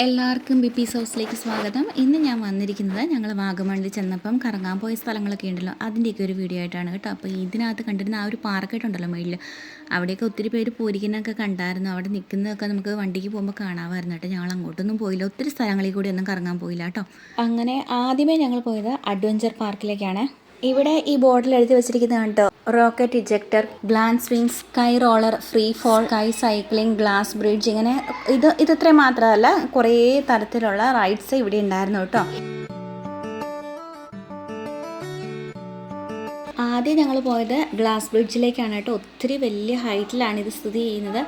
എല്ലാവർക്കും ബിപ്പീസ് ഹൗസിലേക്ക് സ്വാഗതം. ഇന്ന് ഞാൻ വന്നിരിക്കുന്നത് ഞങ്ങൾ വാഗമണ്ണിൽ ചെന്നപ്പം കറങ്ങാൻ പോയ സ്ഥലങ്ങളൊക്കെ ഉണ്ടല്ലോ, അതിൻ്റെയൊക്കെ ഒരു വീഡിയോ ആയിട്ടാണ് കേട്ടോ. അപ്പോൾ ഇതിനകത്ത് കണ്ടിരുന്ന ആ ഒരു പാർക്കായിട്ട് ഉണ്ടല്ലോ മേളിൽ, അവിടെയൊക്കെ ഒത്തിരി പേര് പോരിക്കുന്നൊക്കെ കണ്ടായിരുന്നു. അവിടെ നിൽക്കുന്നതൊക്കെ നമുക്ക് വണ്ടിക്ക് പോകുമ്പോൾ കാണാമായിരുന്നു കേട്ടോ. ഞങ്ങൾ അങ്ങോട്ടൊന്നും പോയില്ല, ഒത്തിരി സ്ഥലങ്ങളിൽ കൂടി ഒന്നും കറങ്ങാൻ പോയില്ല കേട്ടോ. അങ്ങനെ ആദ്യമേ ഞങ്ങൾ പോയത് അഡ്വഞ്ചർ പാർക്കിലേക്കാണ്. ഇവിടെ ഈ ബോർഡിൽ എഴുതി വെച്ചിരിക്കുന്നത് കണ്ടോ, rocket ejector, glance swing, sky roller, free fall, sky cycling, glass bridge, ഇങ്ങനെ ഇതത്രേ മാത്രമല്ല, കുറേ തരത്തിലുള്ള റൈഡ്സ് ഇവിടെ ഉണ്ടായിരുന്നു കേട്ടോ. ആദ്യം ഞങ്ങൾ പോയത് ഗ്ലാസ് ബ്രിഡ്ജിലേക്കാണ് കേട്ടോ. ഒത്തിരി വലിയ ഹൈറ്റിലാണ് ഇത് സ്ഥിതി ചെയ്യുന്നത്.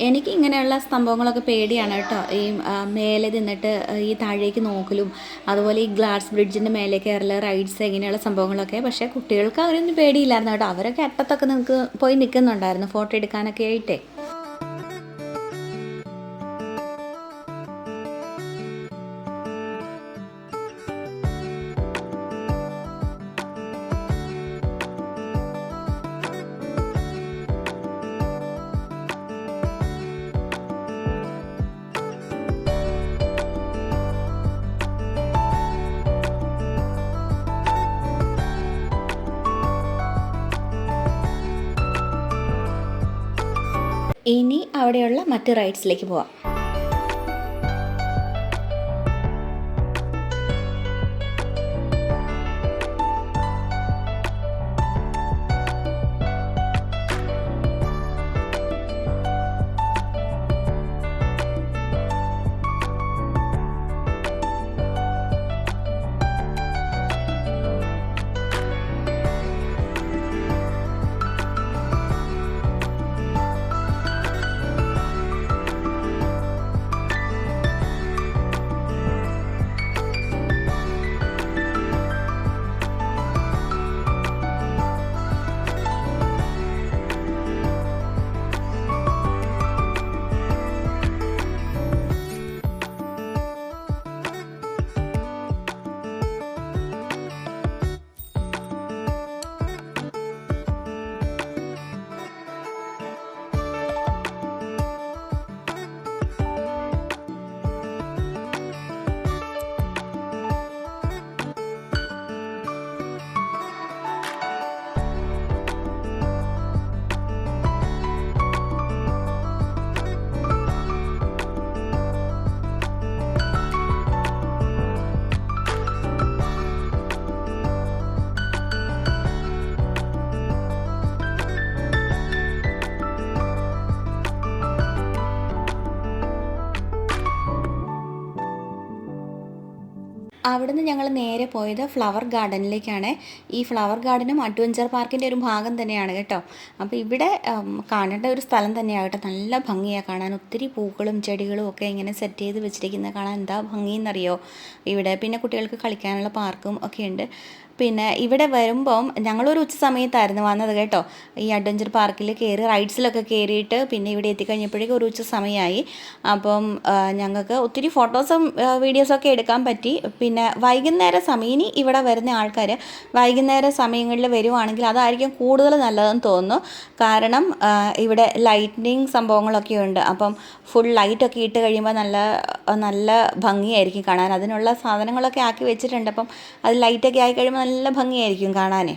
എനിക്ക് ഇങ്ങനെയുള്ള സംഭവങ്ങളൊക്കെ പേടിയാണ് കേട്ടോ. ഈ മേലെ നിന്നിട്ട് ഈ താഴേക്ക് നോക്കലും, അതുപോലെ ഈ ഗ്ലാസ് ബ്രിഡ്ജിൻ്റെ മേലെ കയറൽ, റൈഡ്സ്, ഇങ്ങനെയുള്ള സംഭവങ്ങളൊക്കെ. പക്ഷേ കുട്ടികൾക്ക് അവരൊന്നും പേടിയില്ലായിരുന്നു കേട്ടോ. അവരൊക്കെ അറ്റത്തൊക്കെ പോയി നിൽക്കുന്നുണ്ടായിരുന്നു ഫോട്ടോ എടുക്കാനൊക്കെ ആയിട്ടേ. ഇനി അവിടെയുള്ള മറ്റ് റൈഡ്സിലേക്ക് പോവാം. അവിടുന്ന് ഞങ്ങൾ നേരെ പോയത് ഫ്ലവർ ഗാർഡനിലേക്കാണ്. ഈ ഫ്ലവർ ഗാർഡനും അഡ്വഞ്ചർ പാർക്കിൻ്റെ ഒരു ഭാഗം തന്നെയാണ് കേട്ടോ. അപ്പോൾ ഇവിടെ കാണേണ്ട ഒരു സ്ഥലം തന്നെയാണ് കേട്ടോ. നല്ല ഭംഗിയാണ് കാണാൻ. ഒത്തിരി പൂക്കളും ചെടികളും ഒക്കെ ഇങ്ങനെ സെറ്റ് ചെയ്ത് വെച്ചിരിക്കുന്നത് കാണാൻ എന്താ ഭംഗിയെന്നറിയോ ഇവിടെ. പിന്നെ കുട്ടികൾക്ക് കളിക്കാനുള്ള പാർക്കും ഒക്കെ ഉണ്ട്. പിന്നെ ഇവിടെ വരുമ്പം ഞങ്ങളൊരു ഉച്ച സമയത്തായിരുന്നു വന്നത് കേട്ടോ. ഈ അഡ്വഞ്ചർ പാർക്കിൽ കയറി റൈഡ്സിലൊക്കെ കയറിയിട്ട് പിന്നെ ഇവിടെ എത്തിക്കഴിഞ്ഞപ്പോഴേക്കും ഒരു ഉച്ച സമയമായി. അപ്പം ഞങ്ങൾക്ക് ഒത്തിരി ഫോട്ടോസും വീഡിയോസൊക്കെ എടുക്കാൻ പറ്റി. പിന്നെ വൈകുന്നേര സമയം, ഇനി ഇവിടെ വരുന്ന ആൾക്കാർ വൈകുന്നേര സമയങ്ങളിൽ വരുവാണെങ്കിൽ അതായിരിക്കും കൂടുതൽ നല്ലതെന്ന് തോന്നുന്നു. കാരണം ഇവിടെ ലൈറ്റിനിങ് സംഭവങ്ങളൊക്കെ ഉണ്ട്. അപ്പം ഫുൾ ലൈറ്റൊക്കെ ഇട്ട് കഴിയുമ്പോൾ നല്ല നല്ല ഭംഗിയായിരിക്കും കാണാൻ. അതിനുള്ള സാധനങ്ങളൊക്കെ ആക്കി വെച്ചിട്ടുണ്ട്. അപ്പം അത് ലൈറ്റൊക്കെ ആയി കഴിയുമ്പോൾ നല്ല ഭംഗിയായിരിക്കും കാണാൻ.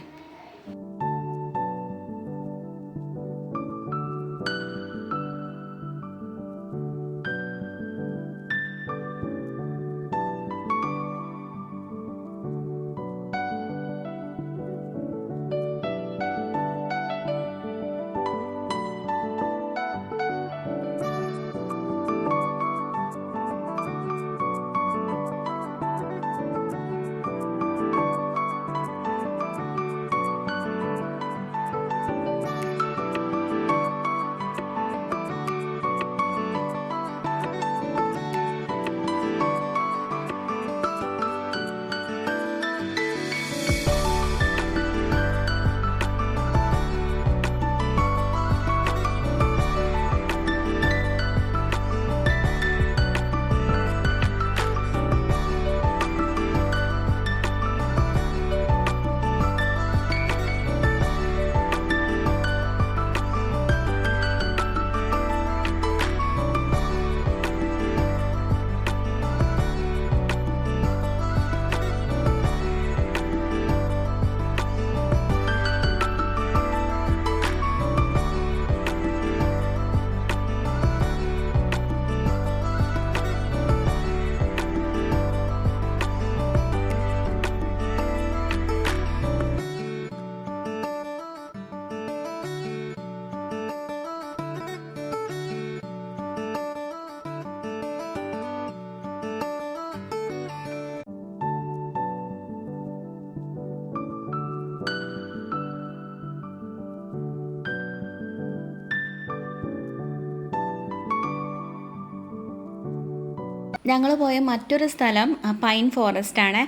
ഞങ്ങൾ പോയ മറ്റൊരു സ്ഥലം പൈൻ ഫോറസ്റ്റ് ആണ്.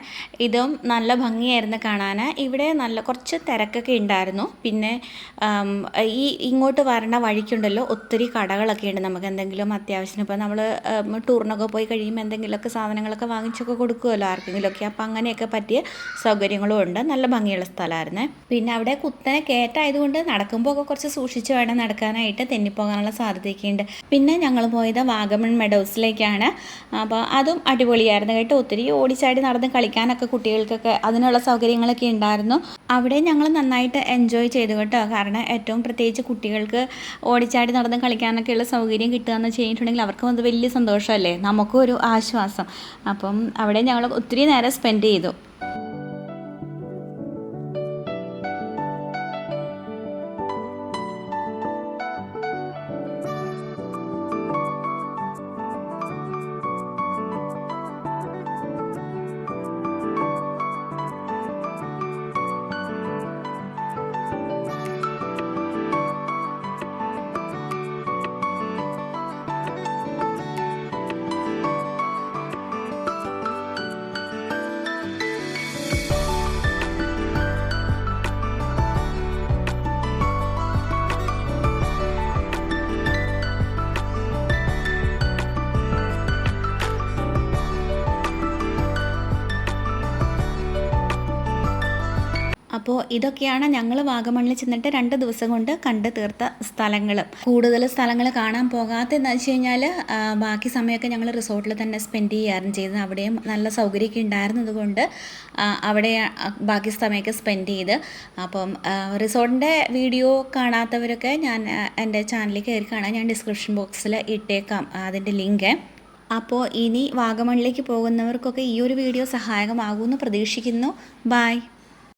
ഇതും നല്ല ഭംഗിയായിരുന്നു കാണാൻ. ഇവിടെ നല്ല കുറച്ച് തിരക്കൊക്കെ ഉണ്ടായിരുന്നു. പിന്നെ ഇങ്ങോട്ട് വരണ വഴിക്കുണ്ടല്ലോ ഒത്തിരി കടകളൊക്കെ ഉണ്ട്. നമുക്ക് എന്തെങ്കിലും അത്യാവശ്യം ഇപ്പോൾ നമ്മൾ ടൂറിനൊക്കെ പോയി കഴിയുമ്പോൾ എന്തെങ്കിലുമൊക്കെ സാധനങ്ങളൊക്കെ വാങ്ങിച്ചൊക്കെ കൊടുക്കുമല്ലോ ആർക്കെങ്കിലുമൊക്കെ. അപ്പോൾ അങ്ങനെയൊക്കെ പറ്റിയ സൗകര്യങ്ങളും ഉണ്ട്. നല്ല ഭംഗിയുള്ള സ്ഥലമായിരുന്നേ. പിന്നെ അവിടെ കുത്തനെ കയറ്റായതുകൊണ്ട് നടക്കുമ്പോൾ ഒക്കെ കുറച്ച് സൂക്ഷിച്ച് വേണം നടക്കാനായിട്ട്, തെന്നിപ്പോകാനുള്ള സാധ്യതയൊക്കെ ഉണ്ട്. പിന്നെ ഞങ്ങൾ പോയത് വാഗമൺ മെഡോസിലേക്കാണ്. അപ്പോൾ അതും അടിപൊളിയായിരുന്നു കേട്ടോ. ഒത്തിരി ഓടിച്ചാടി നടന്ന് കളിക്കാനൊക്കെ കുട്ടികൾക്കൊക്കെ അതിനുള്ള സൗകര്യങ്ങളൊക്കെ ഉണ്ടായിരുന്നു. അവിടെ ഞങ്ങൾ നന്നായിട്ട് എൻജോയ് ചെയ്തു കേട്ടോ. കാരണം ഏറ്റവും പ്രത്യേകിച്ച് കുട്ടികൾക്ക് ഓടിച്ചാടി നടന്ന് കളിക്കാനൊക്കെയുള്ള സൗകര്യം കിട്ടുക എന്ന് ചെയ്തിട്ടുണ്ടെങ്കിൽ അവർക്കും അത് വലിയ സന്തോഷമല്ലേ, നമുക്കും ഒരു ആശ്വാസം. അപ്പം അവിടെ ഞങ്ങൾ ഒത്തിരി നേരം സ്പെൻഡ് ചെയ്തു. അപ്പോൾ ഇതൊക്കെയാണ് ഞങ്ങൾ വാഗമണ്ണിൽ ചെന്നിട്ട് 2 ദിവസം കൊണ്ട് കണ്ടു തീർത്ത സ്ഥലങ്ങൾ. കൂടുതൽ സ്ഥലങ്ങൾ കാണാൻ പോകാത്തതെന്ന് വെച്ച് കഴിഞ്ഞാൽ ബാക്കി സമയമൊക്കെ ഞങ്ങൾ റിസോർട്ടിൽ തന്നെ സ്പെൻഡ് ചെയ്യാറും ചെയ്തത്. അവിടെയും നല്ല സൗകര്യമൊക്കെ ഉണ്ടായിരുന്നത് കൊണ്ട് അവിടെ ബാക്കി സമയമൊക്കെ സ്പെൻഡ് ചെയ്ത്. അപ്പം റിസോർട്ടിൻ്റെ വീഡിയോ കാണാത്തവരൊക്കെ ഞാൻ എൻ്റെ ചാനലിൽ കയറി കാണാൻ ഞാൻ ഡിസ്ക്രിപ്ഷൻ ബോക്സിൽ ഇട്ടേക്കാം അതിൻ്റെ ലിങ്ക്. അപ്പോൾ ഇനി വാഗമണ്ണിലേക്ക് പോകുന്നവർക്കൊക്കെ ഈ ഒരു വീഡിയോ സഹായകമാകുമെന്ന് പ്രതീക്ഷിക്കുന്നു. ബൈ.